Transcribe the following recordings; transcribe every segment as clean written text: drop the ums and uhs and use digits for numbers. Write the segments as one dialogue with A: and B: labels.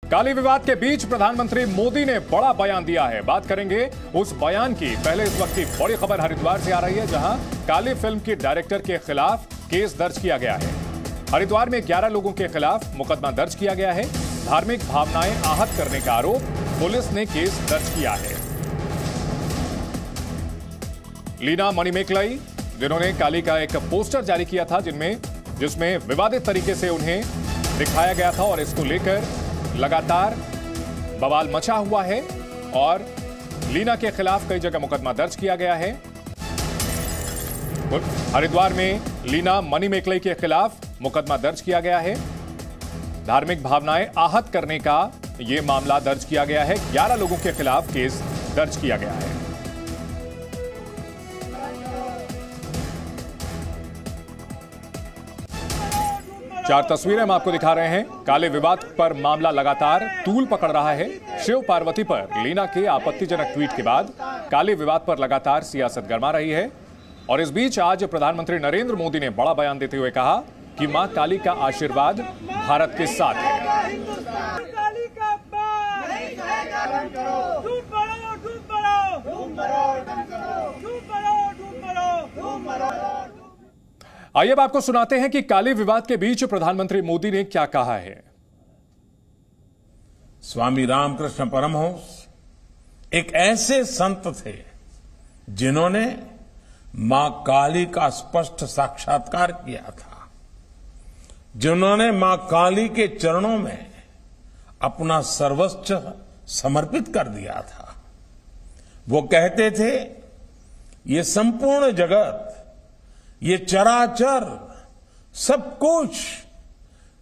A: काली विवाद के बीच प्रधानमंत्री मोदी ने बड़ा बयान दिया है। बात करेंगे उस बयान की। पहले इस वक्त की बड़ी खबर हरिद्वार से आ रही है, जहां काली फिल्म के डायरेक्टर के खिलाफ केस दर्ज किया गया है। हरिद्वार में 11 लोगों के खिलाफ मुकदमा दर्ज किया गया है। धार्मिक भावनाएं आहत करने का आरोप पुलिस ने केस दर्ज किया है। लीना मणिमेकलाई, जिन्होंने काली का एक पोस्टर जारी किया था जिसमें विवादित तरीके से उन्हें दिखाया गया था, और इसको लेकर लगातार बवाल मचा हुआ है और लीना के खिलाफ कई जगह मुकदमा दर्ज किया गया है। हरिद्वार में लीना मणिमेकलाई के खिलाफ मुकदमा दर्ज किया गया है। धार्मिक भावनाएं आहत करने का यह मामला दर्ज किया गया है। 11 लोगों के खिलाफ केस दर्ज किया गया है। चार तस्वीरें हम आपको दिखा रहे हैं। काले विवाद पर मामला लगातार तूल पकड़ रहा है। शिव पार्वती पर लीना के आपत्तिजनक ट्वीट के बाद काले विवाद पर लगातार सियासत गरमा रही है। और इस बीच आज प्रधानमंत्री नरेंद्र मोदी ने बड़ा बयान देते हुए कहा कि मां काली का आशीर्वाद भारत के साथ है। आइए अब आपको सुनाते हैं कि काली विवाद के बीच प्रधानमंत्री मोदी ने क्या कहा है।
B: स्वामी रामकृष्ण परमहंस एक ऐसे संत थे जिन्होंने मां काली का स्पष्ट साक्षात्कार किया था, जिन्होंने मां काली के चरणों में अपना सर्वस्व समर्पित कर दिया था। वो कहते थे, ये संपूर्ण जगत, ये चराचर सब कुछ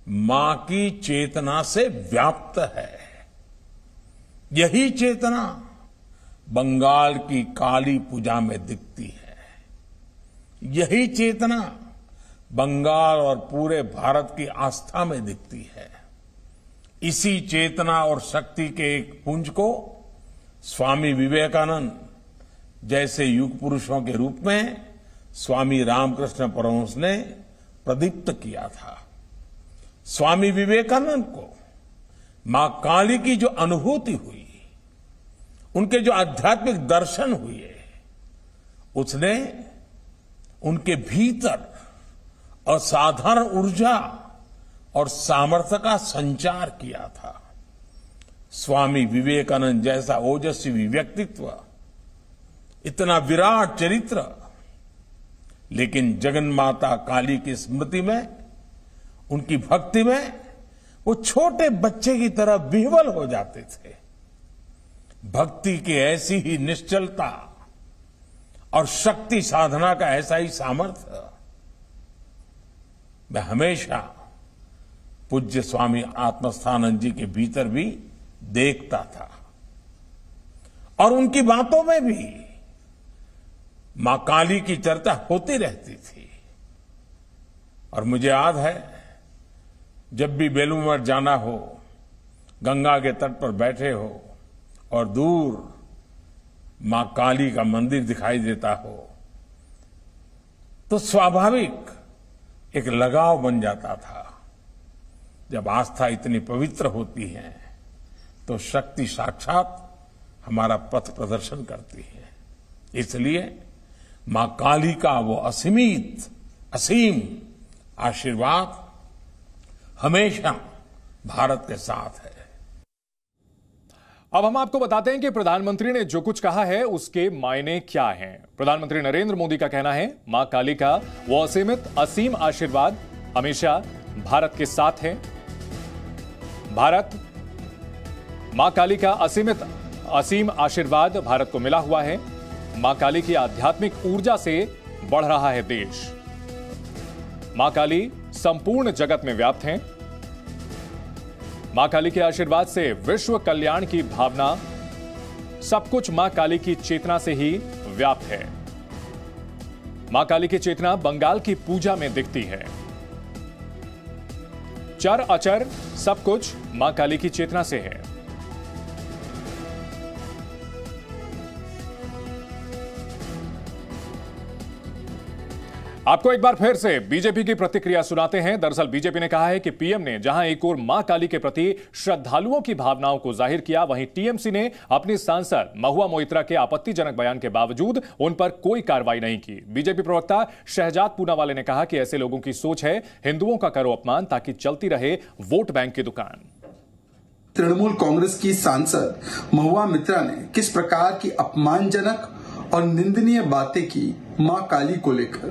B: मां की चेतना से व्याप्त है। यही चेतना बंगाल की काली पूजा में दिखती है। यही चेतना बंगाल और पूरे भारत की आस्था में दिखती है। इसी चेतना और शक्ति के एक पुंज को स्वामी विवेकानंद जैसे युग पुरुषों के रूप में स्वामी रामकृष्ण परमहंस ने प्रदीप्त किया था। स्वामी विवेकानंद को मां काली की जो अनुभूति हुई, उनके जो आध्यात्मिक दर्शन हुए, उसने उनके भीतर असाधारण ऊर्जा और सामर्थ्य का संचार किया था। स्वामी विवेकानंद जैसा ओजस्वी व्यक्तित्व, इतना विराट चरित्र, लेकिन जगन्माता काली की स्मृति में, उनकी भक्ति में वो छोटे बच्चे की तरह विह्वल हो जाते थे। भक्ति की ऐसी ही निश्चलता और शक्ति साधना का ऐसा ही सामर्थ्य मैं हमेशा पूज्य स्वामी आत्मस्थानंद जी के भीतर भी देखता था। और उनकी बातों में भी मां काली की चर्चा होती रहती थी। और मुझे याद है, जब भी बेलूर मठ जाना हो, गंगा के तट पर बैठे हो और दूर मां काली का मंदिर दिखाई देता हो, तो स्वाभाविक एक लगाव बन जाता था। जब आस्था इतनी पवित्र होती है तो शक्ति साक्षात हमारा पथ प्रदर्शन करती है। इसलिए मां काली का वो असीम आशीर्वाद हमेशा भारत के साथ है।
A: अब हम आपको बताते हैं कि प्रधानमंत्री ने जो कुछ कहा है उसके मायने क्या हैं। प्रधानमंत्री नरेंद्र मोदी का कहना है, मां काली का वो असीम आशीर्वाद हमेशा भारत के साथ है। मां काली का असीम आशीर्वाद भारत को मिला हुआ है। मां काली की आध्यात्मिक ऊर्जा से बढ़ रहा है देश। मां काली संपूर्ण जगत में व्याप्त हैं। मां काली के आशीर्वाद से विश्व कल्याण की भावना, सब कुछ मां काली की चेतना से ही व्याप्त है। मां काली की चेतना बंगाल की पूजा में दिखती है। चर अचर सब कुछ मां काली की चेतना से है। आपको एक बार फिर से बीजेपी की प्रतिक्रिया सुनाते हैं। दरअसल बीजेपी ने कहा है कि पीएम ने जहां एक ओर मां काली के प्रति श्रद्धालुओं की भावनाओं को जाहिर किया, वहीं टीएमसी ने अपनी सांसद महुआ मोइत्रा के आपत्तिजनक बयान के बावजूद उन पर कोई कार्रवाई नहीं की। बीजेपी प्रवक्ता शहजाद पूनावाले ने कहा कि ऐसे लोगों की सोच है हिंदुओं का करो अपमान ताकि चलती रहे वोट बैंक की दुकान।
C: तृणमूल कांग्रेस की सांसद महुआ मोइत्रा ने किस प्रकार की अपमानजनक और निंदनीय बातें की मां काली को लेकर,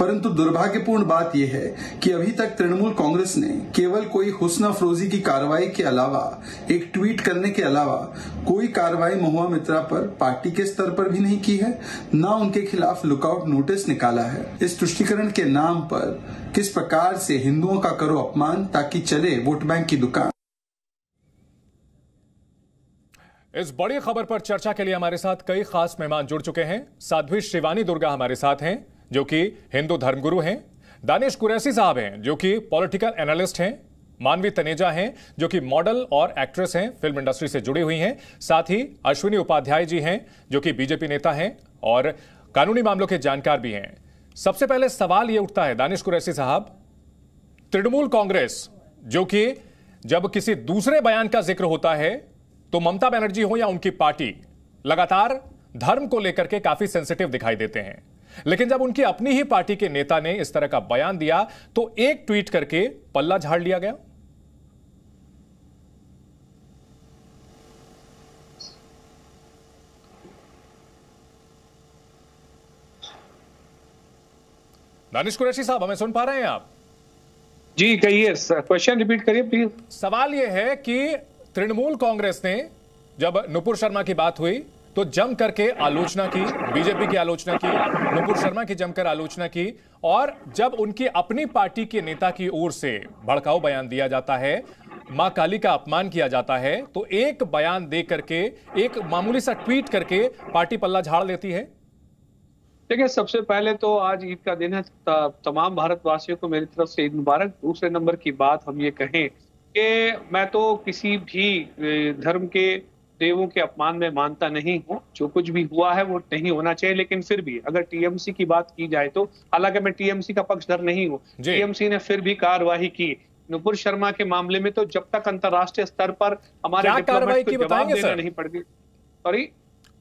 C: परंतु दुर्भाग्यपूर्ण बात यह है कि अभी तक तृणमूल कांग्रेस ने केवल कोई हुस्न अफरोजी की कार्रवाई के अलावा, एक ट्वीट करने के अलावा कोई कार्रवाई महुआ मोइत्रा पर पार्टी के स्तर पर भी नहीं की है, न उनके खिलाफ लुकआउट नोटिस निकाला है। इस तुष्टीकरण के नाम पर किस प्रकार से हिंदुओं का करो अपमान ताकि चले वोट बैंक की दुकान।
A: इस बड़ी खबर पर चर्चा के लिए हमारे साथ कई खास मेहमान जुड़ चुके हैं। साध्वी शिवानी दुर्गा हमारे साथ हैं जो कि हिंदू धर्मगुरु हैं, दानिश कुरैशी साहब हैं जो कि पॉलिटिकल एनालिस्ट हैं, मानवी तनेजा हैं जो कि मॉडल और एक्ट्रेस हैं, फिल्म इंडस्ट्री से जुड़ी हुई हैं, साथ ही अश्विनी उपाध्याय जी हैं जो कि बीजेपी नेता हैं और कानूनी मामलों के जानकार भी हैं। सबसे पहले सवाल यह उठता है दानिश कुरैशी साहब, तृणमूल कांग्रेस जो कि जब किसी दूसरे बयान का जिक्र होता है तो ममता बनर्जी हो या उनकी पार्टी लगातार धर्म को लेकर के काफी सेंसिटिव दिखाई देते हैं, लेकिन जब उनकी अपनी ही पार्टी के नेता ने इस तरह का बयान दिया तो एक ट्वीट करके पल्ला झाड़ लिया गया। दानिश कुरैशी साहब, हमें सुन पा रहे हैं आप?
D: जी कहिए, क्वेश्चन रिपीट करिए प्लीज।
A: सवाल यह है कि तृणमूल कांग्रेस ने जब नुपुर शर्मा की बात हुई तो जम करके आलोचना की, बीजेपी की आलोचना की, नुपुर शर्मा की जमकर आलोचना की, और जब उनकी अपनी पार्टी के नेता की ओर से भड़काऊ बयान दिया जाता है, मां काली का अपमान किया जाता है, तो एक बयान दे करके, एक मामूली सा ट्वीट करके पार्टी पल्ला झाड़ लेती है।
D: देखिए, सबसे पहले तो आज ईद का दिन है, तमाम भारतवासियों को मेरी तरफ से ईद मुबारक। दूसरे नंबर की बात हम ये कहें कि मैं तो किसी भी धर्म के देवों के अपमान में मानता नहीं हूं। जो कुछ भी हुआ है वो नहीं होना चाहिए, लेकिन फिर भी अगर टीएमसी की बात की जाए तो, हालांकि मैं टीएमसी का पक्षधर नहीं हूं, टीएमसी ने फिर भी कार्रवाई की नुपुर शर्मा के मामले में। तो जब तक अंतर्राष्ट्रीय स्तर पर हमारे डिप्लोमेट को जवाब देना नहीं पड़ेगी। सॉरी,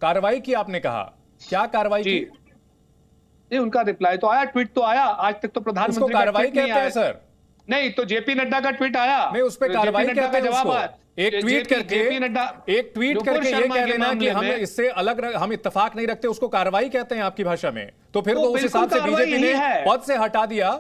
A: कार्रवाई की आपने कहा, क्या कार्रवाई की?
D: नहीं, उनका रिप्लाई तो आया, ट्वीट तो आया। आज तक तो प्रधानमंत्री
A: कार्रवाई कहते हैं सर?
D: नहीं, तो जेपी नड्डा का ट्वीट आया,
A: नहीं उस पर कार्रवाई कहते हैं जवाब आया। एक ट्वीट करके ये कह लेना कि हम इससे अलग, हम इत्तेफाक नहीं रखते, उसको कार्रवाई कहते हैं आपकी भाषा में। तो फिर वो उस हिसाब से बीजेपी ने पद से हटा दिया,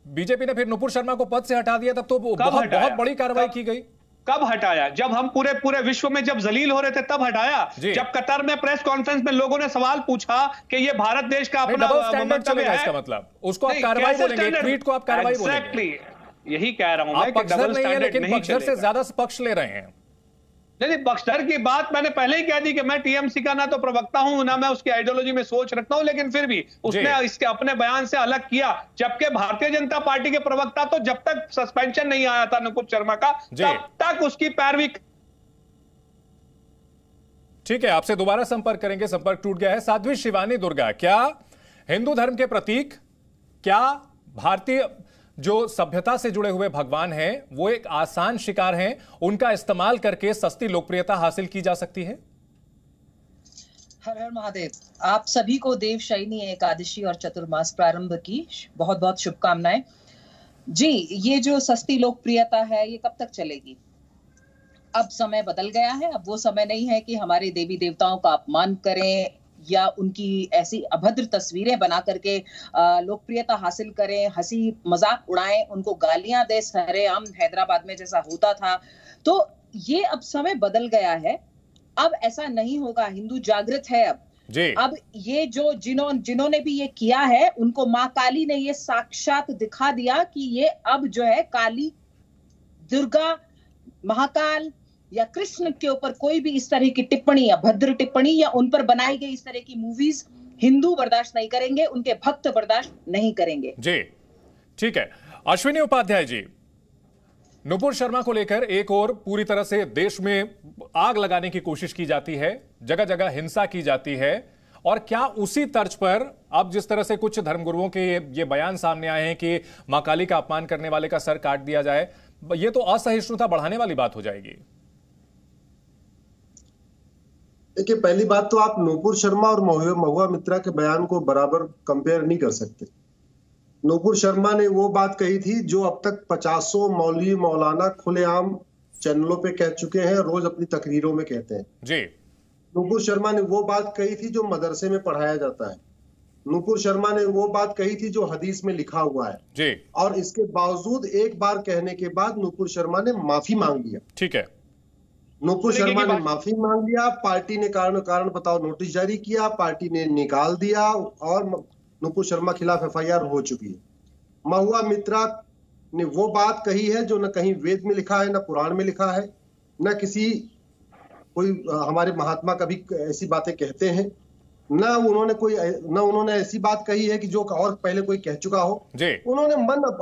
A: बीजेपी ने फिर नुपुर शर्मा को पद से हटा दिया, तब तो बहुत बड़ी कार्रवाई की गई।
D: कब हटाया? जब हम पूरे विश्व में जब जलील हो रहे थे तब हटाया। जब कतर में प्रेस कॉन्फ्रेंस में लोगों ने सवाल पूछा कि ये भारत देश का अपना
A: मंतव्य है, इसका मतलब उसको आप कार्रवाई बोलेंगे, ट्वीट को आप कार्रवाई बोलेंगे।
D: यही कह रहा हूं मैं कि
A: डबल स्टैंडर्ड नहीं, पक्षधर से ज्यादा पक्ष ले रहे हैं।
D: नहीं, पक्षधर की बात मैंने पहले ही कह दी कि मैं टीएमसी का ना तो प्रवक्ता हूं, ना मैं उसकी आइडियोलॉजी में सोच रखता हूं, लेकिन फिर भी उसने इसके अपने बयान से अलग किया। जबकि भारतीय जनता पार्टी के प्रवक्ता तो जब तक सस्पेंशन नहीं आया था नुपुर शर्मा का, तब तक उसकी पैरवी।
A: ठीक है, आपसे दोबारा संपर्क करेंगे, संपर्क टूट गया है। साध्वी शिवानी दुर्गा, क्या हिंदू धर्म के प्रतीक, क्या भारतीय जो सभ्यता से जुड़े हुए भगवान हैं वो एक आसान शिकार हैं, उनका इस्तेमाल करके सस्ती लोकप्रियता हासिल की जा सकती है?
E: हर हर महादेव। आप सभी को देवशयनी एकादशी और चतुर्मास प्रारंभ की बहुत बहुत शुभकामनाएं। जी, ये जो सस्ती लोकप्रियता है ये कब तक चलेगी? अब समय बदल गया है। अब वो समय नहीं है कि हमारे देवी देवताओं का अपमान करें या उनकी ऐसी अभद्र तस्वीरें बना करके लोकप्रियता हासिल करें, हंसी मजाक उड़ाएं, उनको गालियां दे सरेआम हैदराबाद में जैसा होता था। तो ये अब समय बदल गया है, अब ऐसा नहीं होगा। हिंदू जागृत है अब ये जो जिन्होंने भी ये किया है उनको माँ काली ने ये साक्षात दिखा दिया कि ये अब जो है काली, दुर्गा, महाकाल या कृष्ण के ऊपर कोई भी इस तरह की टिप्पणी या भद्र टिप्पणी या उन पर बनाई गई इस तरह की मूवीज हिंदू बर्दाश्त नहीं करेंगे, उनके भक्त बर्दाश्त नहीं करेंगे।
A: जी ठीक है। अश्विनी उपाध्याय जी, नुपुर शर्मा को लेकर एक और पूरी तरह से देश में आग लगाने की कोशिश की जाती है, जगह जगह हिंसा की जाती है और क्या उसी तर्ज पर अब जिस तरह से कुछ धर्मगुरुओं के ये बयान सामने आए हैं कि मां काली का अपमान करने वाले का सर काट दिया जाए, ये तो असहिष्णुता बढ़ाने वाली बात हो जाएगी?
F: देखिए, पहली बात तो आप नूपुर शर्मा और महुआ मित्रा के बयान को बराबर कंपेयर नहीं कर सकते। नूपुर शर्मा ने वो बात कही थी जो अब तक 50 मौलवी मौलाना खुलेआम चैनलों पे कह चुके हैं, रोज अपनी तकरीरों में कहते हैं
A: जी।
F: नूपुर शर्मा ने वो बात कही थी जो मदरसे में पढ़ाया जाता है। नूपुर शर्मा ने वो बात कही थी जो हदीस में लिखा हुआ है
A: जी।
F: और इसके बावजूद एक बार कहने के बाद नूपुर शर्मा ने माफी मांग लिया।
A: ठीक है,
F: नूपुर शर्मा ने माफी मांग लिया, पार्टी ने कारण बताओ नोटिस जारी किया, पार्टी ने निकाल दिया और नूपुर शर्मा खिलाफ एफआईआर हो चुकी है। महुआ मित्रा ने वो बात कही है जो न कहीं वेद में लिखा है, न पुराण में लिखा है, न किसी कोई हमारे महात्मा कभी ऐसी बातें कहते हैं, न उन्होंने ऐसी बात कही है कि जो और पहले कोई कह चुका हो। उन्होंने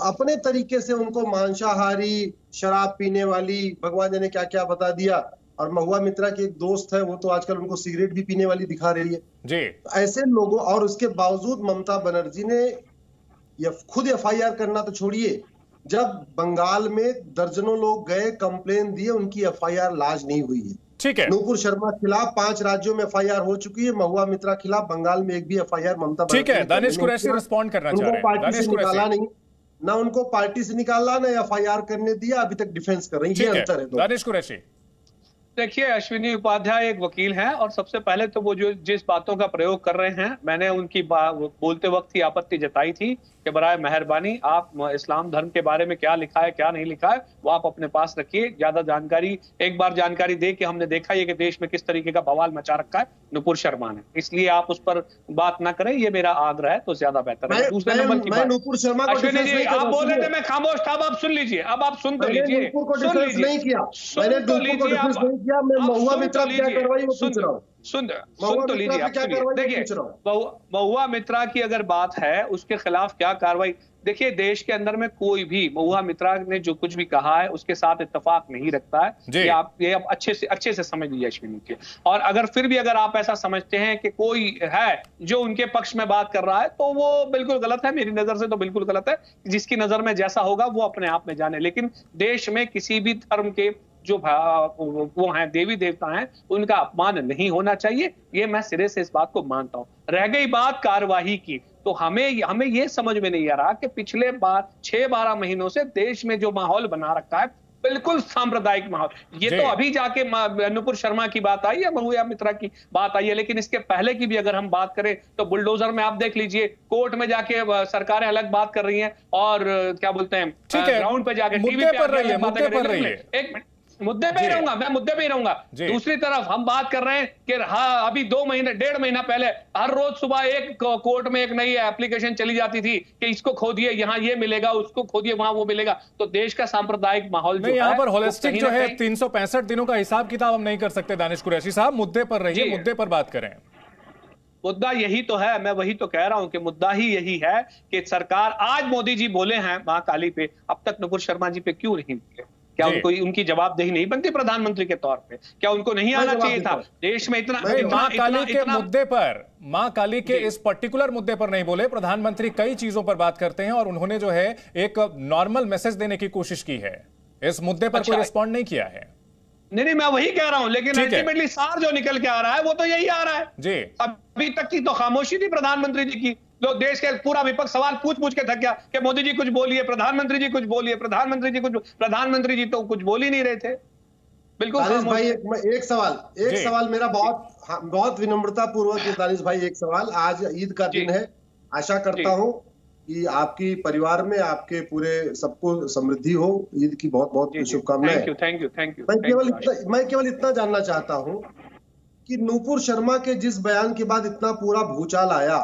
F: अपने तरीके से उनको मांसाहारी, शराब पीने वाली, भगवान जाने क्या क्या बता दिया। और महुआ मित्रा की एक दोस्त है, वो तो आजकल उनको सिगरेट भी पीने वाली दिखा रही है जी। ऐसे लोगों, और उसके बावजूद ममता बनर्जी ने खुद एफआईआर करना तो छोड़िए, जब बंगाल में दर्जनों लोग गए, कंप्लेन दिए, उनकी एफआईआर लाज नहीं हुई है। ठीक है, नूपुर शर्मा खिलाफ 5 राज्यों में एफआईआर हो चुकी है, महुआ मित्रा खिलाफ बंगाल में एक भी एफआईआर ममता
A: ठीक है। दानिश कुरैशी रिस्पॉन्ड करना चाह रहे हैं।
F: दानिश निकाला नहीं, ना उनको पार्टी से निकाला, ना एफआईआर करने दिया, अभी तक डिफेंस कर रही है। ये अंतर है।
A: दानिश कुरैशी,
D: देखिए, अश्विनी उपाध्याय एक वकील हैं और सबसे पहले तो वो जो जिस बातों का प्रयोग कर रहे हैं, मैंने उनकी बोलते वक्त ही आपत्ति जताई थी कि बराए मेहरबानी आप इस्लाम धर्म के बारे में क्या लिखा है क्या नहीं लिखा है वो आप अपने पास रखिए। ज्यादा जानकारी एक बार जानकारी दे कि हमने देखा ये कि देश में किस तरीके का बवाल मचा रखा है नूपुर शर्मा ने, इसलिए आप उस पर बात ना करें, ये मेरा आग्रह है, तो ज्यादा बेहतर है। दूसरे नंबर की बात,
F: नूपुर शर्मा
D: अश्विनी जी आप बोल रहे थे, मैं खामोश था, अब आप सुन लीजिए, अब आप सुन तो लीजिए,
F: सुन तो लीजिए, मैं महुआ मित्रा क्या कार्रवाई वो पूछ रहा हूँ,
D: सुन तो लीजिए आप। देखिए, महुआ मित्रा की अगर बात है उसके खिलाफ क्या कार्रवाई, देखिए देश के अंदर में कोई भी महुआ मित्रा ने जो कुछ भी कहा है उसके साथ इत्तेफाक नहीं रखता है। ये आप अच्छे से समझ लीजिए अश्विनी के। और अगर फिर भी अगर आप ऐसा समझते हैं कि कोई है जो उनके पक्ष में बात कर रहा है तो वो बिल्कुल गलत है, मेरी नजर से तो बिल्कुल गलत है। जिसकी नजर में जैसा होगा वो अपने आप में जाने, लेकिन देश में किसी भी धर्म के जो वो हैं देवी देवता हैं उनका अपमान नहीं होना चाहिए, ये मैं सिरे से इस बात को मानता हूं। रह गई बात कार्यवाही की, तो हमें ये समझ में नहीं आ रहा कि पिछले 6-12 महीनों से देश में जो माहौल बना रखा है बिल्कुल सांप्रदायिक माहौल, ये तो अभी जाके नूपुर शर्मा की बात आई है, महुआ मित्रा की बात आई है, लेकिन इसके पहले की भी अगर हम बात करें तो बुलडोजर में आप देख लीजिए, कोर्ट में जाके सरकारें अलग बात कर रही हैं और क्या बोलते हैं ग्राउंड पे जाके टीवी पे बातें कर रही है। एक मिनट, मुद्दे पे ही रहूंगा, मैं मुद्दे पे ही रहूंगा। दूसरी तरफ हम बात कर रहे हैं कि हाँ अभी 1.5 महीना पहले हर रोज सुबह एक कोर्ट में एक नई एप्लीकेशन चली जाती थी कि इसको खोदिए यहाँ ये मिलेगा, उसको खोदिए वहां वो मिलेगा। तो देश का सांप्रदायिक माहौल जो है,
A: यहाँ पर होलिस्टिक जो है 365 दिनों का हिसाब किताब हम नहीं कर सकते। दानिश कुरैशी साहब, मुद्दे पर रहिए, मुद्दे पर बात करें।
D: मुद्दा यही तो है, मैं वही तो कह रहा हूं कि मुद्दा ही यही है कि सरकार, आज मोदी जी बोले हैं महाकाली पे, अब तक नूपुर शर्मा जी पे क्यों नहीं बोले? क्या उनको उनकी जवाबदेही नहीं बनती प्रधानमंत्री के तौर पे? क्या उनको नहीं आना चाहिए था? देश में इतना
A: मां काली के मुद्दे पर, मां काली के इस पर्टिकुलर मुद्दे पर नहीं बोले। प्रधानमंत्री कई चीजों पर बात करते हैं और उन्होंने जो है एक नॉर्मल मैसेज देने की कोशिश की है, इस मुद्दे पर कोई रिस्पॉन्ड नहीं किया है।
D: नहीं, मैं वही कह रहा हूं, लेकिन अल्टीमेटली सार जो निकल के आ रहा है वो तो यही आ रहा है जी। अभी तक की तो खामोशी थी प्रधानमंत्री जी की, जो देश के पूरा विपक्ष सवाल पूछ के थक गया कि मोदी जी कुछ बोलिए, प्रधानमंत्री जी कुछ बोलिए, प्रधानमंत्री जी तो कुछ बोल ही नहीं रहे थे। बिल्कुल
F: भाई, एक सवाल मेरा बहुत विनम्रता पूर्वक, दानिश भाई एक सवाल। आज ईद का दिन है, आशा करता हूं कि आपकी परिवार में आपके पूरे सबको समृद्धि हो, ईद की बहुत बहुत शुभकामनाएं।
D: Thank you.
F: मैं केवल इतना जानना चाहता हूं कि नूपुर शर्मा के जिस बयान के बाद इतना पूरा भूचाल आया,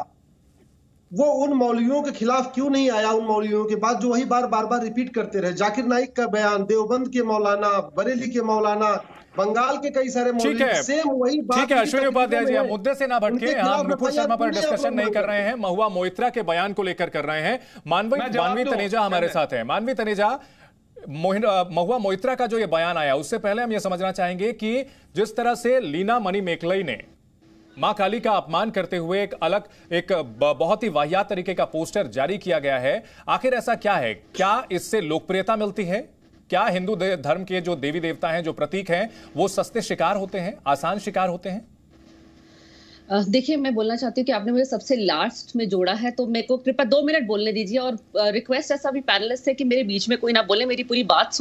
F: वो उन मौलवियों के खिलाफ क्यों नहीं आया? उन मौलवियों के बाद जो वही बार रिपीट करते रहे, जाकिर नाइक का बयान, देवबंद के मौलाना, बरेली के मौलाना, बंगाल के कई सारे मौलवी, सेम वही बात।
A: ठीक है अश्विनी उपाध्याय जी, मुद्दे से ना भटके, हम नूपुर शर्मा पर डिस्कशन नहीं कर रहे हैं, महुआ मोइत्रा के बयान को लेकर कर रहे हैं। मानवी तनेजा हमारे साथ है। मानवी तनेजा, महुआ मोइत्रा का जो ये बयान आया, उससे पहले हम ये समझना चाहेंगे कि जिस तरह से लीना मणि मेकलई ने मां काली का अपमान करते हुए एक बहुत ही वाहियात तरीके का पोस्टर जारी किया गया है। आखिर ऐसा क्या है? क्या इससे लोकप्रियता मिलती है? क्या हिंदू धर्म के जो देवी देवता हैं, जो प्रतीक हैं, वो सस्ते शिकार होते हैं, आसान शिकार होते हैं?
G: देखिए, मैं बोलना चाहती हूँ कि आपने मुझे सबसे लास्ट में जोड़ा है, तो मेरे को कृपया 2 मिनट बोलने दीजिए। और रिक्वेस्ट ऐसा भी पैनलिस्ट है कि मेरे बीच में कोई ना बोले, मेरी पूरी बात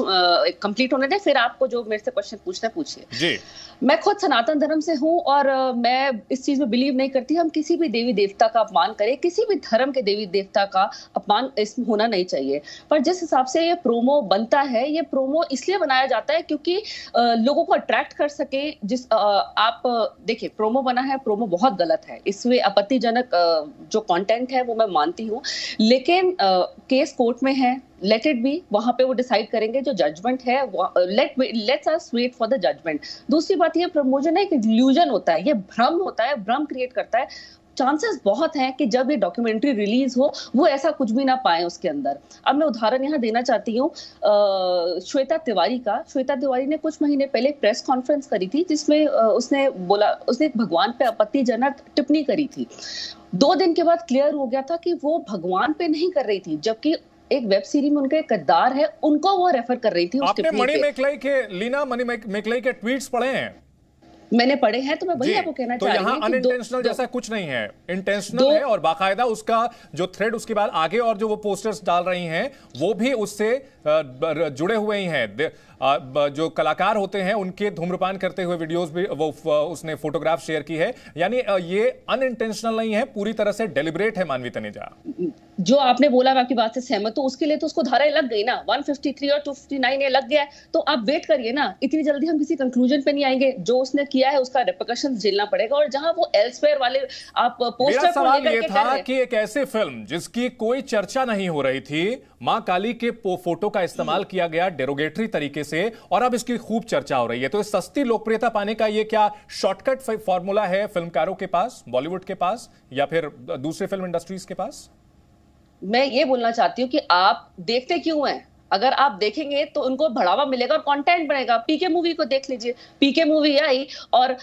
G: कंप्लीट होने दें, फिर आपको जो मेरे से क्वेश्चन पूछना पूछिए जी। मैं खुद सनातन धर्म से हूँ और मैं इस चीज में बिलीव नहीं करती हम किसी भी देवी देवता का अपमान करें, किसी भी धर्म के देवी देवता का अपमान इसमें होना नहीं चाहिए। पर जिस हिसाब से ये प्रोमो बनता है, ये प्रोमो इसलिए बनाया जाता है क्योंकि लोगों को अट्रैक्ट कर सके। आप देखिए, प्रोमो बना है, प्रोमो बहुत गलत है, इसमें आपत्तिजनक जो कंटेंट है वो मैं मानती हूँ, लेकिन केस कोर्ट में है, लेट इट बी, वहां पे वो डिसाइड करेंगे। जो जजमेंट है, let's us wait for the judgement. दूसरी बात, ये प्रमोशन है, एक इल्यूजन होता है, ये भ्रम होता है, भ्रम क्रिएट करता है। चांसेस बहुत हैं कि जब ये डॉक्यूमेंट्री रिलीज हो वो ऐसा कुछ भी ना पाए उसके अंदर। अब मैं उदाहरण यहाँ देना चाहती हूँ श्वेता तिवारी का। श्वेता तिवारी ने कुछ महीने पहले प्रेस कॉन्फ्रेंस करी थी जिसमें उसने भगवान पे आपत्तिजनक टिप्पणी करी थी। 2 दिन के बाद क्लियर हो गया था कि वो भगवान पे नहीं कर रही थी, जबकि एक वेब सीरीज में उनके किरदार है, उनको वो रेफर कर रही थी।
A: आपने लीना मणि मैकलाई के ट्वीट्स पढ़े हैं?
G: मैंने पढ़े हैं, तो मैं वही आपको कहना चाह रही हूं।
A: तो यहाँ अनइंटेंशनल जैसा कुछ नहीं है, इंटेंशनल है, और बाकायदा उसका जो थ्रेड उसके बाद आगे और जो वो पोस्टर्स डाल रही हैं वो भी उससे जुड़े हुए ही हैं। जो कलाकार होते हैं उनके धूम्रपान करते हुए वीडियोस भी वो उसने फोटोग्राफ शेयर की है। यानी ये अनइंटेंशनल नहीं है, पूरी तरह से डेलिब्रेट है। मानवी तनेजा,
G: जो आपने बोला मैं आपकी बात से सहमत हूं, उसके लिए तो उसको धाराएं लग गई ना, 153 और 259 ये लग गया है। तो आप वेट करिए ना, इतनी जल्दी हम किसी कंक्लूजन पे नहीं आएंगे। जो उसने किया है उसका रिपरकशंस झेलना पड़ेगा। और जहां वो एल्सवेयर वाले आप पोस्टर
A: मेरा सवाल ये था कि एक ऐसी फिल्म जिसकी कोई चर्चा नहीं हो रही थी, मां काली के फोटो का इस्तेमाल किया गया डेरोगेटरी तरीके से, और अब इसकी खूब चर्चा हो रही है। तो सस्ती लोकप्रियता पाने का ये क्या शॉर्टकट फॉर्मूला है फिल्मकारों के पास, बॉलीवुड के पास, या फिर दूसरे फिल्म इंडस्ट्रीज के पास?
G: मैं ये बोलना चाहती हूँ कि आप देखते क्यों हैं? अगर आप देखेंगे तो उनको बढ़ावा मिलेगा और कंटेंट बढ़ेगा। पीके मूवी को देख लीजिए, पीके मूवी आई और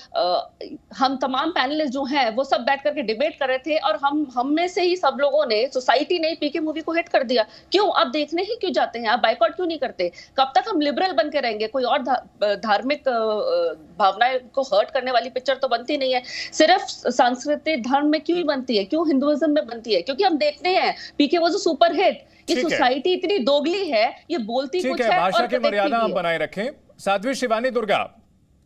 G: हम तमाम पैनलिस्ट जो हैं वो सब बैठ करके डिबेट कर रहे थे, और हम में से ही सब लोगों ने, सोसाइटी ने पीके मूवी को हिट कर दिया। क्यों? आप देखने ही क्यों जाते हैं? आप बाइकआउट क्यों नहीं करते? कब तक हम लिबरल बन के रहेंगे? कोई और धार्मिक भावनाएं को हर्ट करने वाली पिक्चर तो बनती नहीं है। सिर्फ सांस्कृतिक धर्म में क्यों बनती है? क्यों हिंदुइज्म में बनती है? क्योंकि हम देखते हैं पीके वाज अ सुपर हिट। ये सोसाइटी इतनी दोगली है, ये बोलती कुछ है
A: भाषा की मर्यादा हम बनाए रखें। साध्वी शिवानी दुर्गा,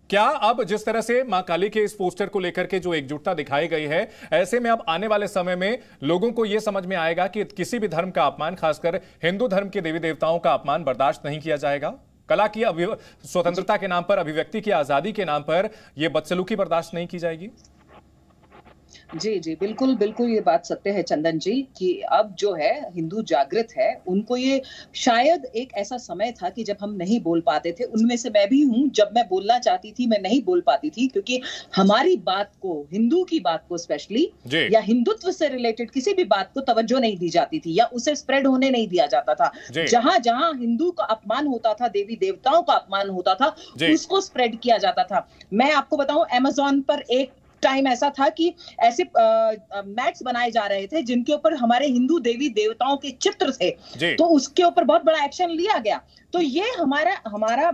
A: क्या अब जिस तरह से मां काली के इस पोस्टर को लेकर के जो एकजुटता दिखाई गई है, ऐसे में अब आने वाले समय में लोगों को यह समझ में आएगा कि किसी भी धर्म का अपमान, खासकर हिंदू धर्म के देवी देवताओं का अपमान बर्दाश्त नहीं किया जाएगा? कला की स्वतंत्रता के नाम पर, अभिव्यक्ति की आजादी के नाम पर यह बदसलूकी बर्दाश्त नहीं की जाएगी?
E: जी जी, बिल्कुल बिल्कुल, ये बात सत्य है चंदन जी कि अब जो है हिंदू जागृत है। उनको ये शायद एक ऐसा समय था कि जब हम नहीं बोल पाते थे, उनमें से मैं भी हूं। जब मैं बोलना चाहती थी मैं नहीं बोल पाती थी, क्योंकि हमारी बात को, हिंदू की बात को स्पेशली, या हिंदुत्व से रिलेटेड किसी भी बात को तवज्जो नहीं दी जाती थी, या उसे स्प्रेड होने नहीं दिया जाता था। जहां जहां हिंदू का अपमान होता था, देवी देवताओं का अपमान होता था, उसको स्प्रेड किया जाता था। मैं आपको बताऊं, अमेज़न पर एक टाइम ऐसा था कि ऐसे मैट्स बनाए जा रहे थे जिनके ऊपर हमारे हिंदू देवी देवताओं के चित्र थे, तो उसके ऊपर बहुत बड़ा एक्शन लिया गया। तो ये हमारा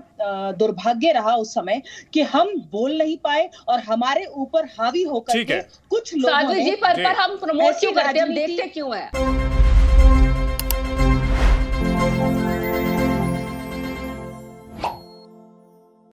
E: दुर्भाग्य रहा उस समय कि हम बोल नहीं पाए, और हमारे ऊपर हावी होकर के कुछ लोगों ने
G: पर हम प्रमोट क्यों करते हैं? हम देखते क्यों हैं?